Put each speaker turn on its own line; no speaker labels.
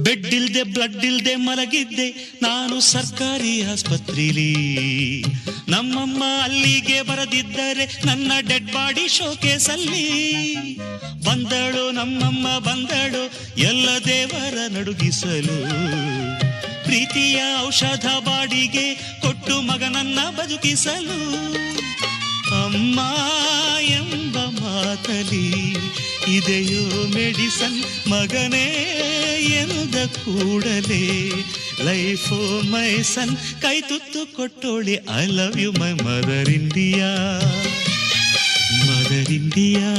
Bed ಇಲ್ದೆ blood ಇಲ್ದೆ ಮಲಗಿದ್ದೆ ನಾನು ಸರ್ಕಾರಿ ಆಸ್ಪತ್ರೆಲಿ. ನಮ್ಮಮ್ಮ ಅಲ್ಲಿಗೆ ಬರದಿದ್ದರೆ ನನ್ನ ಡೆಡ್ ಬಾಡಿ ಶೋಕೇಸಲ್ಲಿ. ಬಂದಳು ನಮ್ಮಮ್ಮ ಬಂದಳು ಎಲ್ಲ ದೇವರ ನಡುಗಿಸಲು. ಪ್ರೀತಿಯ ಔಷಧ ಬಾಡಿಗೆ ಕೊಟ್ಟು ಮಗನನ್ನ ಬದುಕಿಸಲು. ಅಮ್ಮ ಎಂಬ ಮಾತಲಿ ಇದೆಯೋ ಮೆಡಿಸನ್ ಮಗನೇ ಎಂದ ಕೂಡಲೇ ಲೈಫೋ ಮೈ ಸನ್ ಕೈ ತುತ್ತು ಕೊಟ್ಟೋಳಿ. I love you my mother India, mother India.